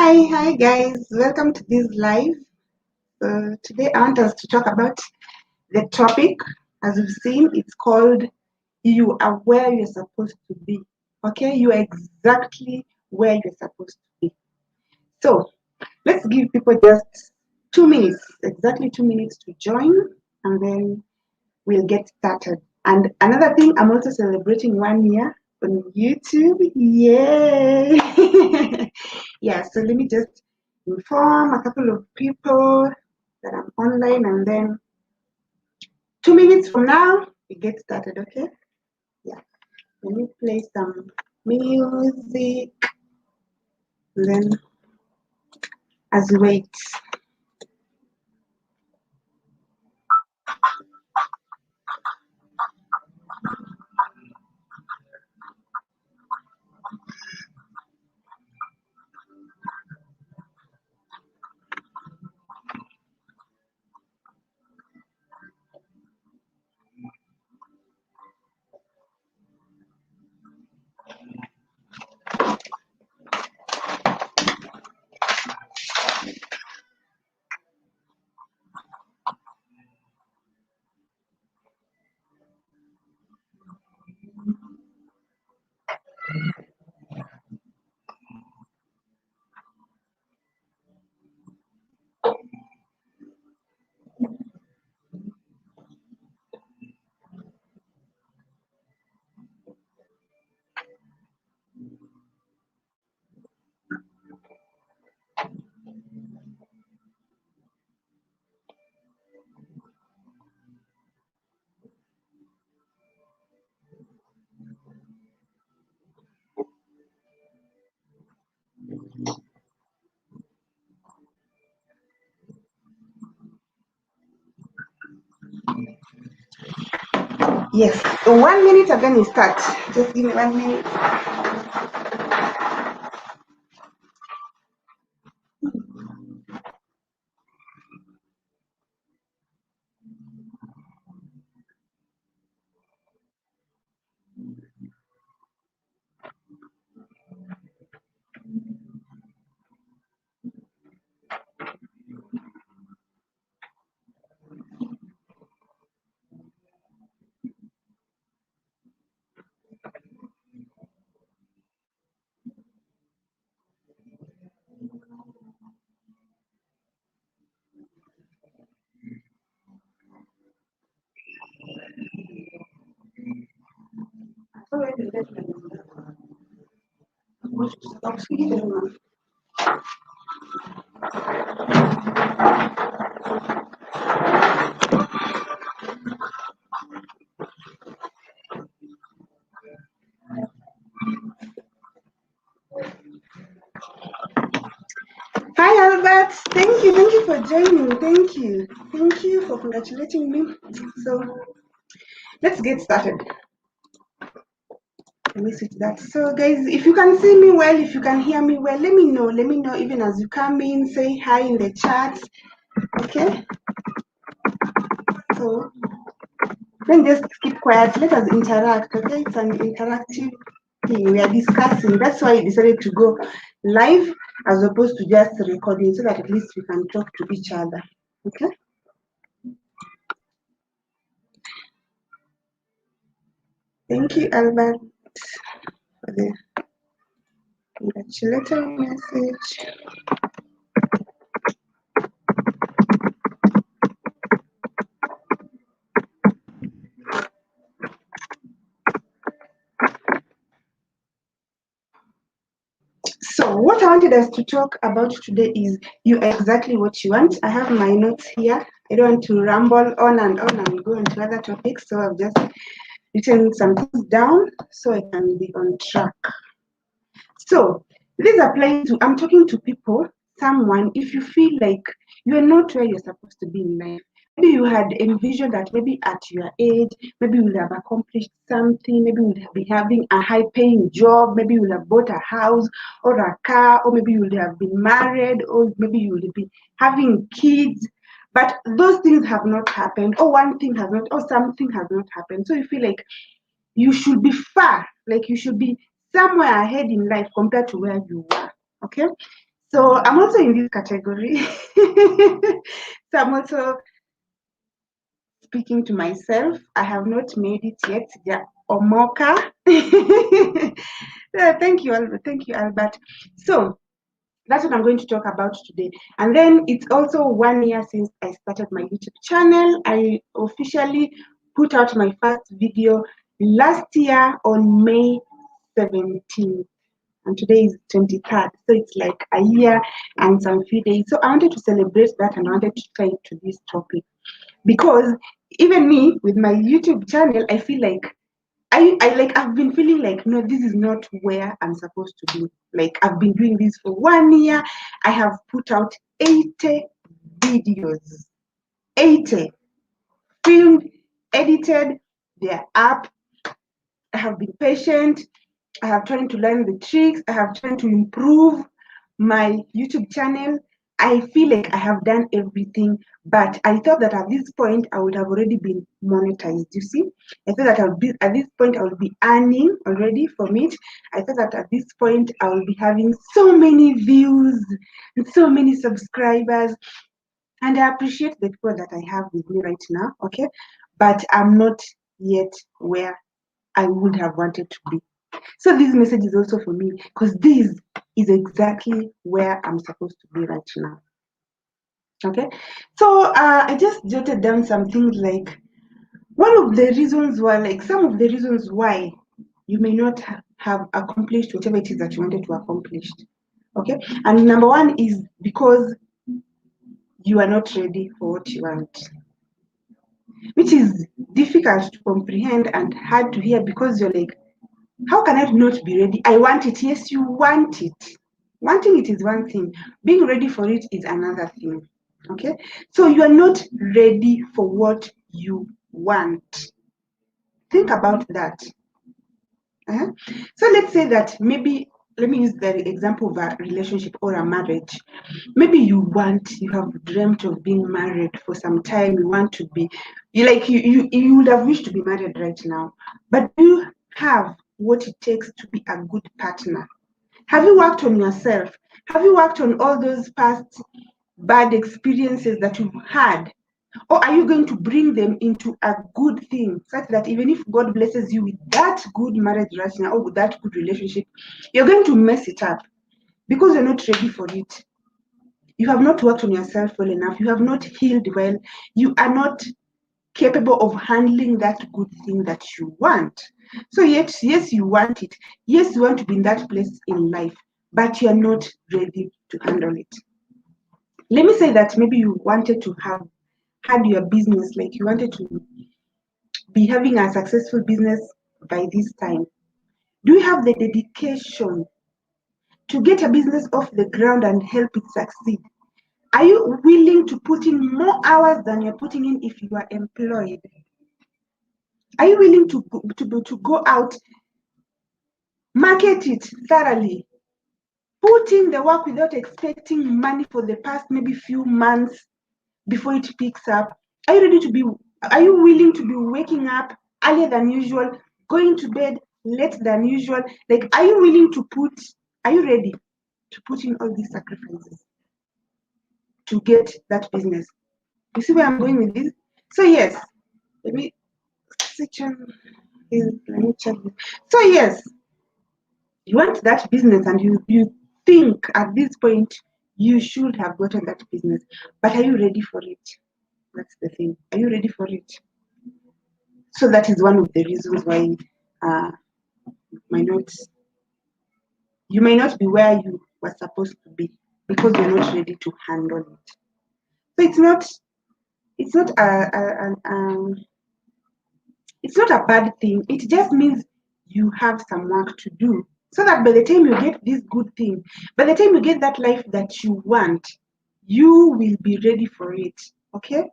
Hi guys, welcome to this live. Today I want us to talk about the topic. As you've seen, it's called You Are Where You're Supposed to Be. Okay, you are exactly where you're supposed to be. So let's give people just 2 minutes, exactly 2 minutes to join, and then we'll get started. And another thing, I'm also celebrating 1 year on YouTube. Yay! Yeah, so let me just inform a couple of people that I'm online, and then 2 minutes from now, we get started, okay? Yeah, let me play some music, and then as we wait. Yes, so 1 minute and then we start. Just give me 1 minute. Hi Albert, thank you for joining. Thank you for congratulating me. So let's get started. Let me switch that. So guys, if you can see me well, if you can hear me well, let me know. Let me know even as you come in, say hi in the chat. Okay? So then just keep quiet. Let us interact, okay? It's an interactive thing. We are discussing. That's why I decided to go live as opposed to just recording so that at least we can talk to each other. Okay? Thank you, Albert, for the congratulatory message. So what I wanted us to talk about today is you are exactly what you want. I have my notes here. I don't want to ramble on and go into other topics. So I've just written some things down so I can be on track. So this applies to, I'm talking to people, someone, if you feel like you're not where you're supposed to be in life, maybe you had envisioned that maybe at your age, maybe you would have accomplished something, maybe you would be having a high paying job, maybe you would have bought a house or a car, or maybe you would have been married, or maybe you would be having kids. But those things have not happened, or one thing has not, or something has not happened. So you feel like you should be far, like you should be somewhere ahead in life compared to where you were. Okay, So I'm also in this category. So I'm also speaking to myself. I have not made it yet. Yeah, Omoka. Thank you, Albert. Thank you, Albert. So that's what I'm going to talk about today. And then it's also 1 year since I started my YouTube channel. I officially put out my first video last year on May 17th. And today is 23rd. So it's like a year and some few days. So I wanted to celebrate that and I wanted to try to this topic. Because even me with my YouTube channel, I feel like I've been feeling like no, this is not where I'm supposed to be. Like I've been doing this for 1 year. I have put out 80 videos. 80 filmed, edited, they're up. I have been patient. I have tried to learn the tricks. I have tried to improve my YouTube channel. I feel like I have done everything, but I thought that at this point I would have already been monetized. You see, I thought that at this point I would be earning already from it. I thought that at this point I will be having so many views and so many subscribers. And I appreciate the people that I have with me right now, okay? But I'm not yet where I would have wanted to be. So this message is also for me because this is exactly where I'm supposed to be right now. Okay, so I just jotted down some things like one of the reasons why, like some of the reasons why you may not have accomplished whatever it is that you wanted to accomplish. Okay, and number one is because you are not ready for what you want, which is difficult to comprehend and hard to hear because you're like, how can I not be ready? I want it. Yes, you want it. Wanting it is one thing. Being ready for it is another thing. Okay? So you are not ready for what you want. Think about that. Uh-huh. So let's say that maybe, let me use the example of a relationship or a marriage. Maybe you have dreamt of being married for some time. You want to be, you would have wished to be married right now. But do you have what it takes to be a good partner? Have you worked on yourself? Have you worked on all those past bad experiences that you've had? Or are you going to bring them into a good thing such that even if God blesses you with that good marriage right now or with that good relationship, you're going to mess it up because you're not ready for it. You have not worked on yourself well enough. You have not healed well. You are not capable of handling that good thing that you want. So yes, you want it. Yes, you want to be in that place in life, but you are not ready to handle it. Let me say that maybe you wanted to have had your business, like you wanted to be having a successful business by this time. Do you have the dedication to get a business off the ground and help it succeed? Are you willing to put in more hours than you're putting in if you are employed? Are you willing to go out, market it thoroughly, put in the work without expecting money for the past maybe few months before it picks up? Are you willing to be waking up earlier than usual, going to bed late than usual? Like, are you ready to put in all these sacrifices to get that business? You see where I'm going with this? So yes, let me section is let me check this. So yes, you want that business and you think at this point you should have gotten that business, but are you ready for it? That's the thing. Are you ready for it? So that is one of the reasons why uh, might not you may not be where you were supposed to be because you're not ready to handle it. So it's not it's not a bad thing. It just means you have some work to do. So that by the time you get this good thing, by the time you get that life that you want, you will be ready for it. Okay?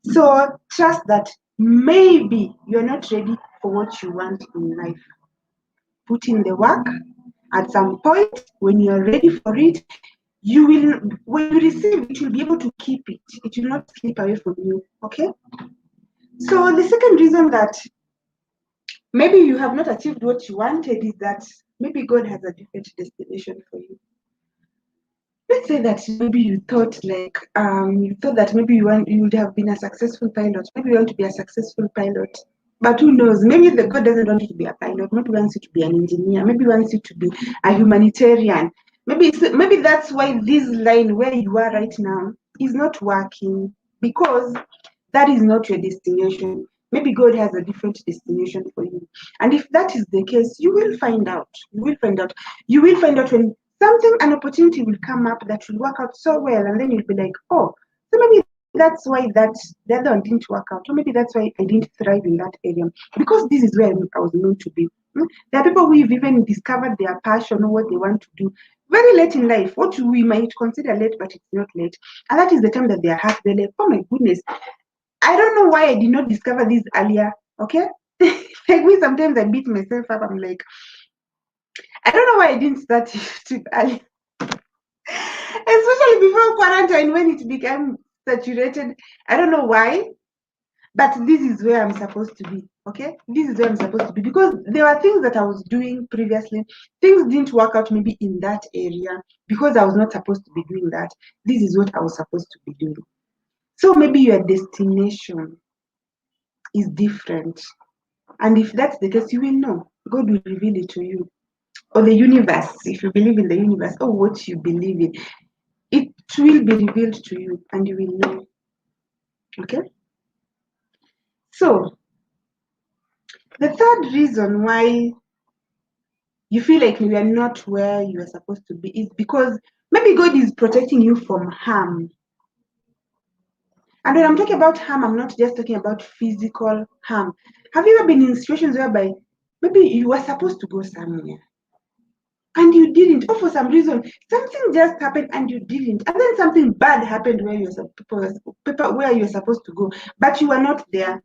So trust that maybe you're not ready for what you want in life. Put in the work. At some point, when you're ready for it, when you receive it, you'll be able to keep it. It will not slip away from you. Okay? So the second reason that maybe you have not achieved what you wanted is that maybe God has a different destination for you. let's say that maybe you thought that maybe you would have been a successful pilot. Maybe you want to be a successful pilot. But who knows? Maybe the God doesn't want you to be a pilot. Maybe he wants you to be an engineer. Maybe he wants you to be a humanitarian. Maybe that's why this line where you are right now is not working, because that is not your destination. Maybe God has a different destination for you. And if that is the case, you will find out. You will find out. You will find out when an opportunity will come up that will work out so well, and then you'll be like, oh, so maybe that's why the other one didn't work out, or maybe that's why I didn't thrive in that area, because this is where I was meant to be. There are people who have even discovered their passion or what they want to do very late in life, what we might consider late, but it's not late. And that is the time that they are happy. They're like, oh my goodness, I don't know why I did not discover this earlier. Okay. Like me, sometimes I beat myself up. I'm like, I don't know why I didn't start YouTube earlier. Especially before quarantine, when it became saturated. I don't know why, but this is where I'm supposed to be. Okay, this is where I'm supposed to be, because there were things that I was doing previously. Things didn't work out maybe in that area because I was not supposed to be doing that. This is what I was supposed to be doing. So maybe your destination is different, and if that's the case, you will know. God will reveal it to you, or the universe, if you believe in the universe, or what you believe in. It will be revealed to you and you will know. Okay? So, the third reason why you feel like you are not where you are supposed to be is because maybe God is protecting you from harm. And when I'm talking about harm, I'm not just talking about physical harm. Have you ever been in situations whereby maybe you were supposed to go somewhere and you didn't, or for some reason something just happened and you didn't, and then something bad happened where you're supposed to go, but you were not there?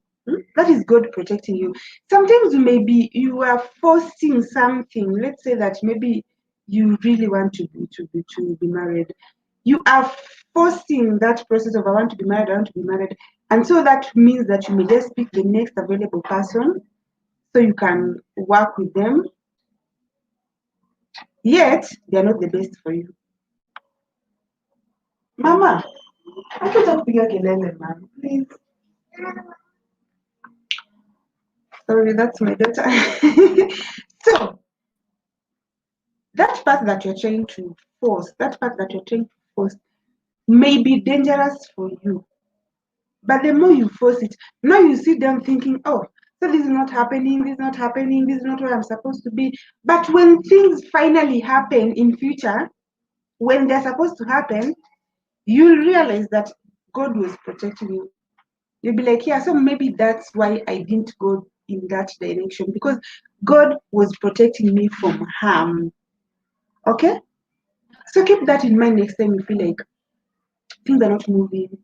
That is God protecting you. Sometimes you are forcing something. Let's say that maybe you really want to be married. You are forcing that process of I want to be married, and so that means that you may just pick the next available person so you can work with them, yet they're not the best for you. Mama, acha kupiga kelele man, please. Sorry, that's my daughter. So that path that you're trying to force may be dangerous for you. But the more you force it, now you sit down thinking, oh, so this is not happening, this is not happening, this is not where I'm supposed to be. But when things finally happen in future, when they're supposed to happen, you'll realize that God was protecting you. You'll be like, yeah, so maybe that's why I didn't go in that direction, because God was protecting me from harm. Okay? So keep that in mind next time you feel like things are not moving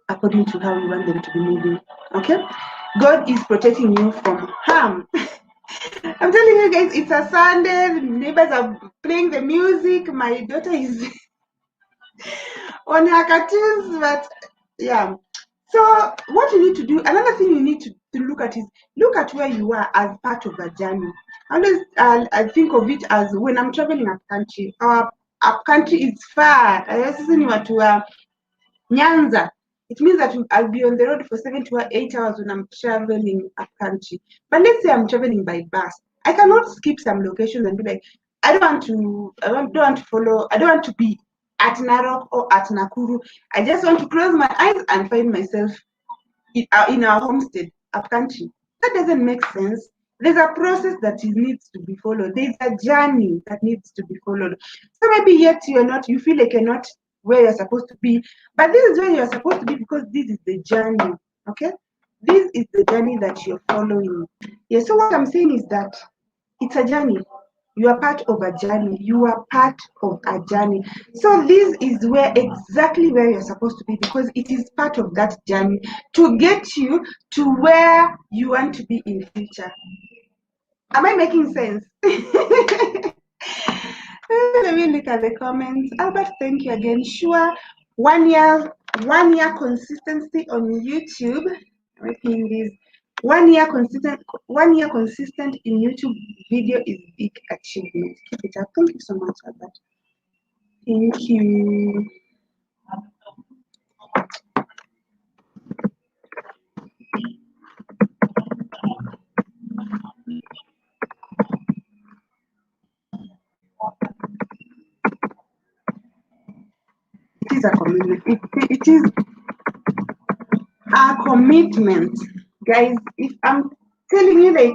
according to how you want them to be moving. Okay? God is protecting you from harm. I'm telling you guys, it's a Sunday, the neighbors are playing the music, my daughter is on her cartoons, but yeah. So what you need to do, another thing you need to look at is look at where you are as part of a journey. I think of it as when I'm traveling up country. Up country is far. To Nyanza. It means that I'll be on the road for 7 to 8 hours when I'm traveling up country. But let's say I'm traveling by bus. I cannot skip some locations and be like, I don't want to follow, I don't want to be at Narok or at Nakuru. I just want to close my eyes and find myself in our homestead up country. That doesn't make sense. There's a process that needs to be followed. There's a journey that needs to be followed. So maybe yet you feel like you're not where you're supposed to be, but this is where you're supposed to be because this is the journey. Okay? This is the journey that you're following. Yeah, so what I'm saying is that it's a journey. You are part of a journey. You are part of a journey. So this is exactly where you're supposed to be, because it is part of that journey to get you to where you want to be in future. Am I making sense? Let me look at the comments. Albert, thank you again. Sure. 1 year consistency on YouTube. Repeating this. 1 year consistent in YouTube video is big achievement. Keep it up. Thank you so much, Albert. Thank you. It is a commitment. It is a commitment, guys. If I'm telling you, like,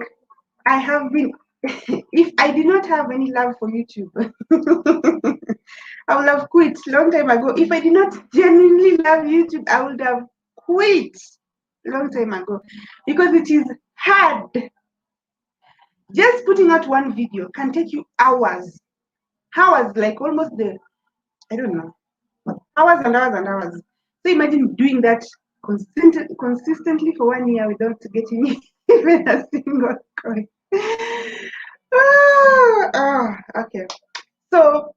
I have been, if I did not have any love for YouTube, I would have quit long time ago. If I did not genuinely love YouTube, I would have quit long time ago, because it is hard. Just putting out one video can take you hours, like almost I don't know, hours and hours and hours. So imagine doing that consistently for 1 year without getting even a single coin. Okay. So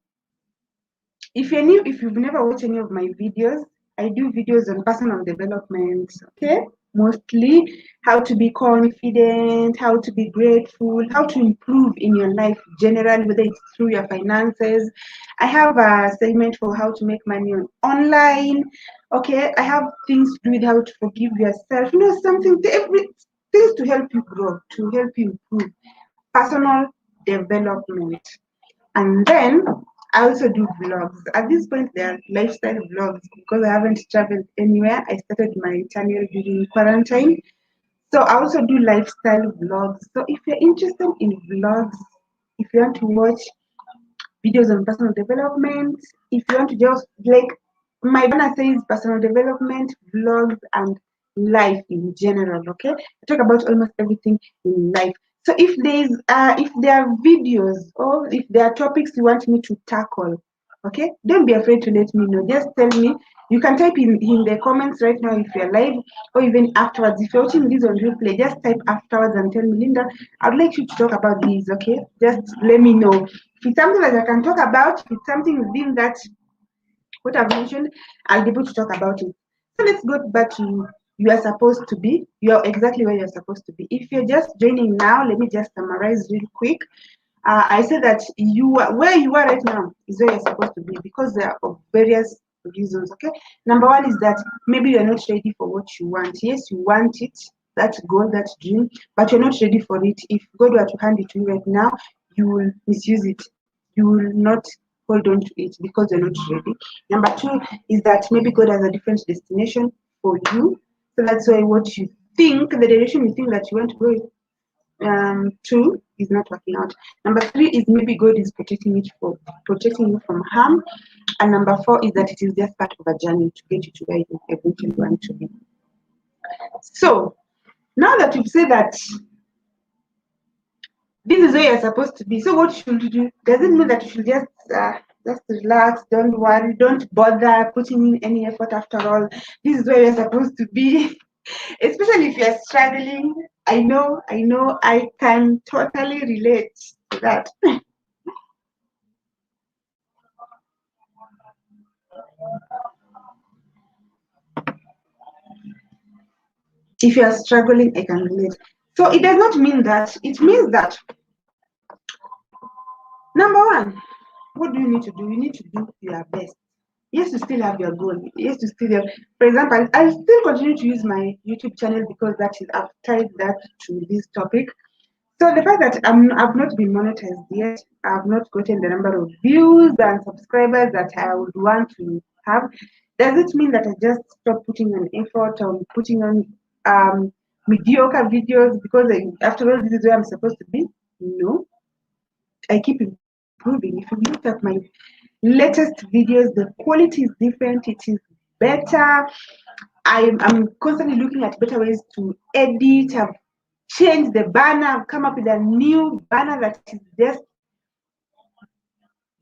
if you're new, if you've never watched any of my videos, I do videos on personal development, okay? Mostly how to be confident, how to be grateful, how to improve in your life generally, whether it's through your finances. I have a segment for how to make money online, okay? I have things to do with how to forgive yourself, something to things to help you grow, to help you improve personal development. And then I also do vlogs. At this point, they are lifestyle vlogs because I haven't traveled anywhere. I started my channel during quarantine. So I also do lifestyle vlogs. So if you're interested in vlogs, if you want to watch videos on personal development, if you want to just, like, my banner says personal development, vlogs, and life in general. Okay, I talk about almost everything in life. So if there are videos or if there are topics you want me to tackle, okay, don't be afraid to let me know. Just tell me. You can type in the comments right now if you're live, or even afterwards. If you're watching this on replay, just type afterwards and tell me, Linda, I'd like you to talk about these. Okay, just let me know. If it's something that I can talk about, if it's something within that what I've mentioned, I'll be able to talk about it. So let's go back to you are supposed to be. You're exactly where you're supposed to be. If you're just joining now, let me just summarize real quick. I said that where you are right now is where you're supposed to be because there are various reasons. Okay, number one is that maybe you're not ready for what you want. Yes, you want it, that goal, that dream, but you're not ready for it. If God were to hand it to you right now, you will misuse it. You will not hold on to it because you're not ready. Number two is that maybe God has a different destination for you. So that's why what you think, the direction you think that you want to go two is not working out. Number three is maybe God is protecting you from harm. And number four is that it is just part of a journey to get you to where you eventually want to be. So now that you've said that this is where you're supposed to be, so what should you do? Does it mean that you should just relax, don't worry, don't bother putting in any effort after all? This is where you're supposed to be. Especially if you're struggling. I know, I can totally relate to that. If you are struggling, I can relate. So it does not mean that, it means that, number one, what do you need to do? You need to do your best. Yes, you still have your goal. Yes, you still have, for example, I still continue to use my YouTube channel because I've tied that to this topic. So the fact that I've not been monetized yet, I've not gotten the number of views and subscribers that I would want to have, does it mean that I just stop putting an effort on putting on mediocre videos because after all, this is where I'm supposed to be? No, I keep improving. If you look at my latest videos, the quality is different. It is better. I'm constantly looking at better ways to edit. I've changed the banner. I've come up with a new banner that is just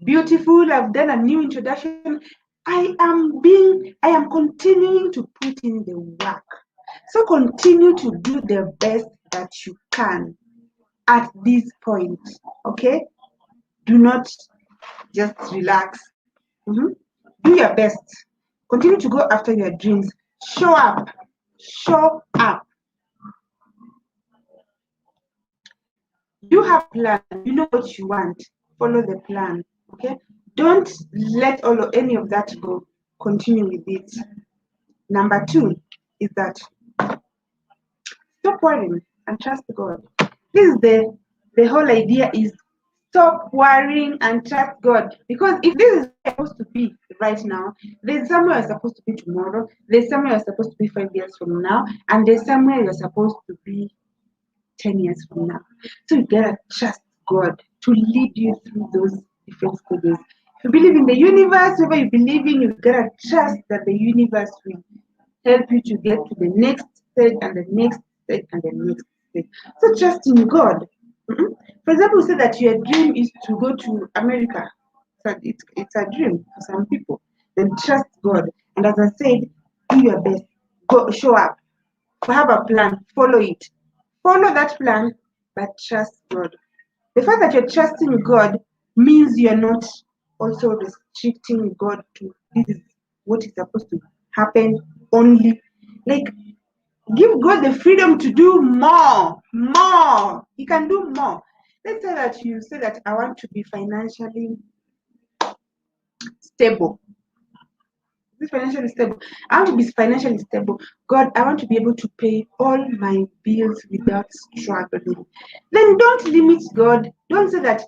beautiful. I've done a new introduction. I am continuing to put in the work. So continue to do the best that you can at this point. Okay? Do not just relax. Do your best. Continue to go after your dreams. Show up. Show up. You have a plan. You know what you want. Follow the plan. Okay? Don't let any of that go. Continue with it. Number 2 is that stop worrying and trust God. This is the whole idea is stop worrying and trust God. Because if this is where you're supposed to be right now, there's somewhere you're supposed to be tomorrow, there's somewhere you're supposed to be 5 years from now, and there's somewhere you're supposed to be 10 years from now. So you gotta trust God to lead you through those different stages. If you believe in the universe, whatever you believe in, you gotta trust that the universe will help you to get to the next stage and the next stage and the next stage. So trust in God. For example, say that your dream is to go to America. So it's a dream for some people. Then trust God. And as I said, do your best. Go show up. Have a plan. Follow it. Follow that plan, but trust God. The fact that you're trusting God means you're not also restricting God to this is what is supposed to happen only. Like, give God the freedom to do more. More. He can do more. Let's say that you say that I want to be financially stable. Be financially stable. I want to be financially stable. God, I want to be able to pay all my bills without struggling. Then don't limit God. Don't say that,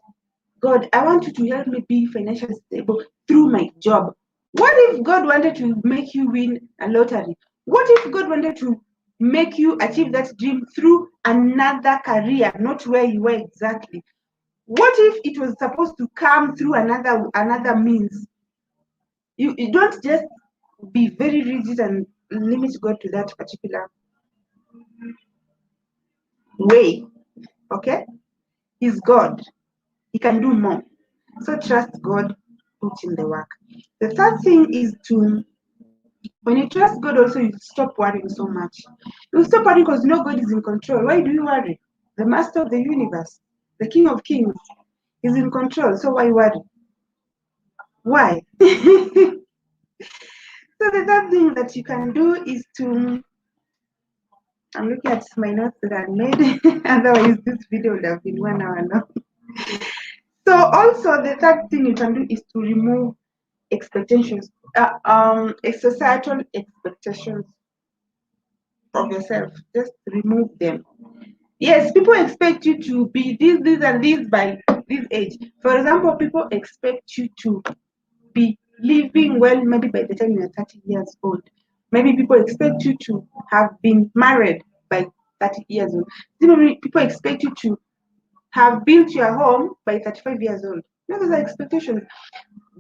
God, I want you to help me be financially stable through my job. What if God wanted to make you win a lottery? What if God wanted to make you achieve that dream through another career, not where you were exactly? What if it was supposed to come through another means? You don't just be very rigid and limit God to that particular way. Okay? He's God. He can do more. So trust God, put in the work. The third thing is when you trust God also, you stop worrying so much. You stop worrying because you know God is in control. Why do you worry? The master of the universe, the King of Kings, is in control. So why worry? Why? So the third thing that you can do is I'm looking at my notes that I made. Otherwise, this video would have been 1 hour long. So also the third thing you can do is to remove expectations, societal expectations of yourself. Just remove them. Yes, people expect you to be this, and this by this age. For example, people expect you to be living well maybe by the time you're 30 years old. Maybe people expect you to have been married by 30 years old. People expect you to have built your home by 35 years old. Those are expectations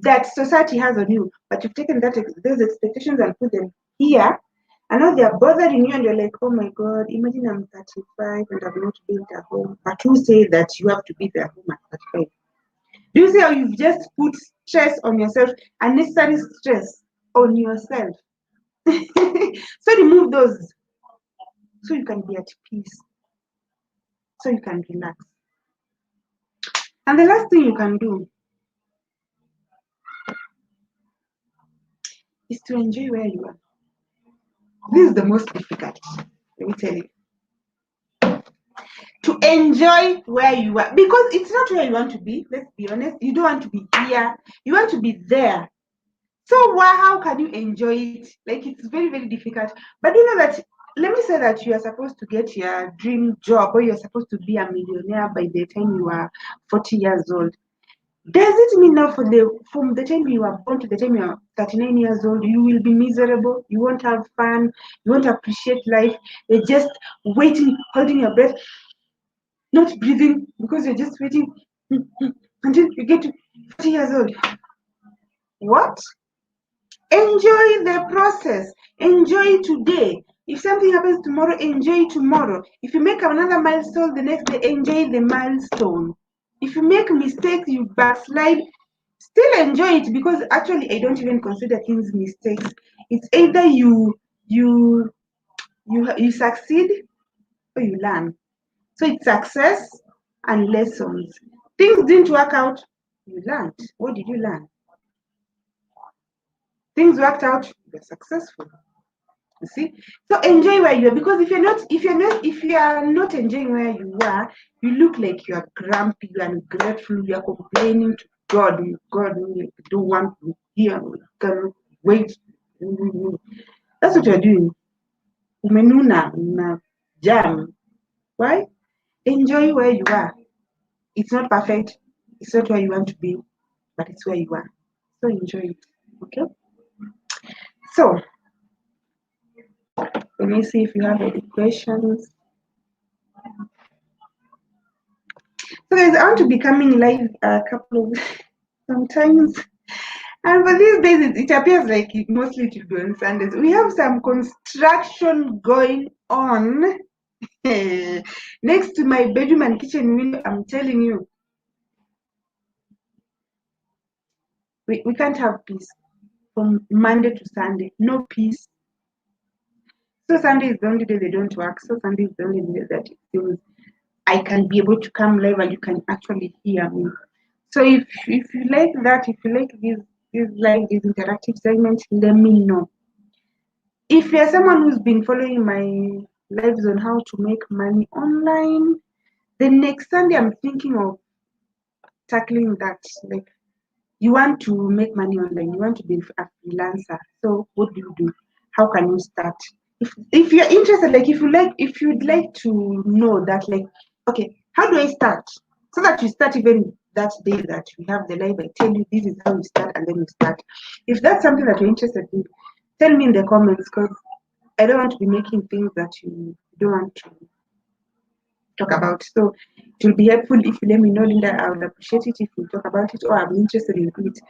that society has on you, but you've taken those expectations and put them here, and now they're bothering you, and you're like, oh my God, imagine I'm 35 and I've not built a home. But who say that you have to build a home at 35? Do you see how you've just put stress on yourself, unnecessary stress on yourself? So remove those so you can be at peace, so you can relax. And the last thing you can do is to enjoy where you are. This is the most difficult, let me tell you. To enjoy where you are, because it's not where you want to be. Let's be honest. You don't want to be here. You want to be there. So how can you enjoy it? Like, it's very, very difficult. But you know that, let me say that you are supposed to get your dream job, or you're supposed to be a millionaire by the time you are 40 years old. Does it mean now from the time you are born to the time you are 39 years old, you will be miserable? You won't have fun. You won't appreciate life. You're just waiting, holding your breath, not breathing, because you're just waiting until you get to 40 years old. What? Enjoy the process. Enjoy today. If something happens tomorrow, enjoy tomorrow. If you make another milestone the next day, enjoy the milestone. If you make mistakes, you backslide, still enjoy it, because actually I don't even consider things mistakes. It's either you succeed or you learn. So it's success and lessons. Things didn't work out, you learned. What did you learn? Things worked out, you're successful. You see? So enjoy where you are, because if you are not enjoying where you are, you look like you are grumpy, you are ungrateful, you are complaining God don't want to hear, can wait. That's what you're doing. Umenuna, jam. Why? Enjoy where you are. It's not perfect. It's not where you want to be, but it's where you are. So enjoy it. Okay? So, let me see if you have any questions. So guys, I want to be coming live a couple of sometimes. And for these days, it appears like mostly it will be on Sundays. We have some construction going on next to my bedroom and kitchen window. I'm telling you, we can't have peace from Monday to Sunday. No peace. So Sunday is the only day they don't work. So Sunday is the only day that it seems I can be able to come live and you can actually hear me. So if you like that, if you like these live, these interactive segments, let me know. If you're someone who's been following my lives on how to make money online, the next Sunday I'm thinking of tackling that. Like, you want to make money online, you want to be a freelancer. So what do? How can you start? If you're interested, like if you'd like to know that, like, okay, how do I start? So that you start even that day that we have the live, I tell you this is how you start, and then you start. If that's something that you're interested in, tell me in the comments, because I don't want to be making things that you don't want to talk about. So it will be helpful if you let me know, Linda. I would appreciate it if you talk about it, or I'm interested in it. It's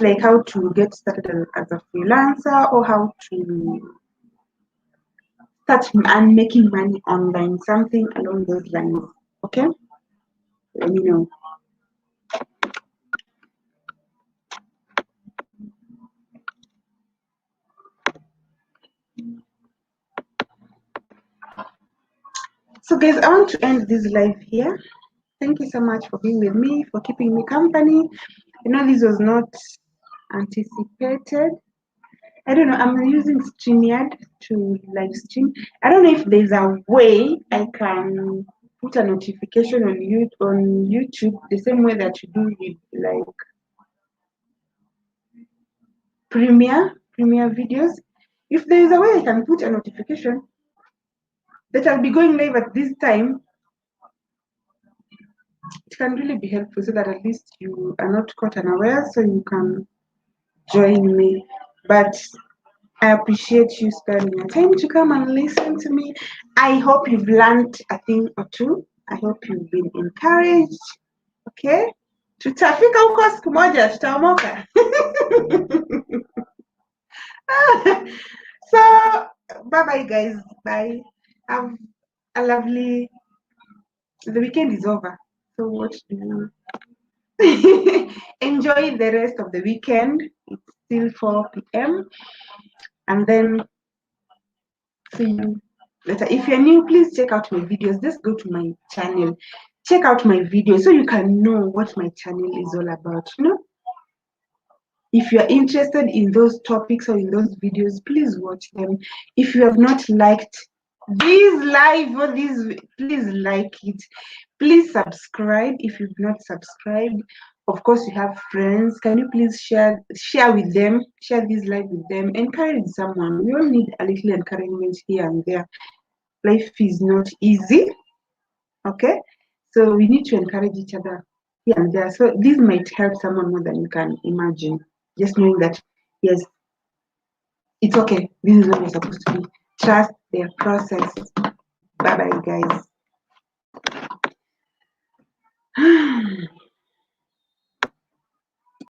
like how to get started as a freelancer, or how to start and making money online, something along those lines. Okay? Let me know. So guys, I want to end this live here. Thank you so much for being with me, for keeping me company. You know, this was not anticipated. I don't know, I'm using StreamYard to live stream. I don't know if there's a way I can put a notification on YouTube the same way that you do with like Premiere videos. If there is a way I can put a notification that I'll be going live at this time, it can really be helpful, so that at least you are not caught unaware, so you can join me. But I appreciate you spending your time to come and listen to me. I hope you've learned a thing or two. I hope you've been encouraged. Okay? Tutafika huko siku moja, tutaomoka. So, bye-bye guys. Bye. Have a lovely... The weekend is over. So what do you... Enjoy the rest of the weekend. It's still 4 p.m. And then see you later. If you're new, please check out my videos. Just go to my channel. Check out my videos so you can know what my channel is all about. You know? If you're interested in those topics or in those videos, please watch them. If you have not liked this live or this, please like it. Please subscribe if you've not subscribed. Of course, you have friends. Can you please share with them, share this live with them, encourage someone. We all need a little encouragement here and there. Life is not easy, okay? So we need to encourage each other here and there. So this might help someone more than you can imagine. Just knowing that, yes, it's okay. This is what you're supposed to be. Trust their process. Bye-bye, guys.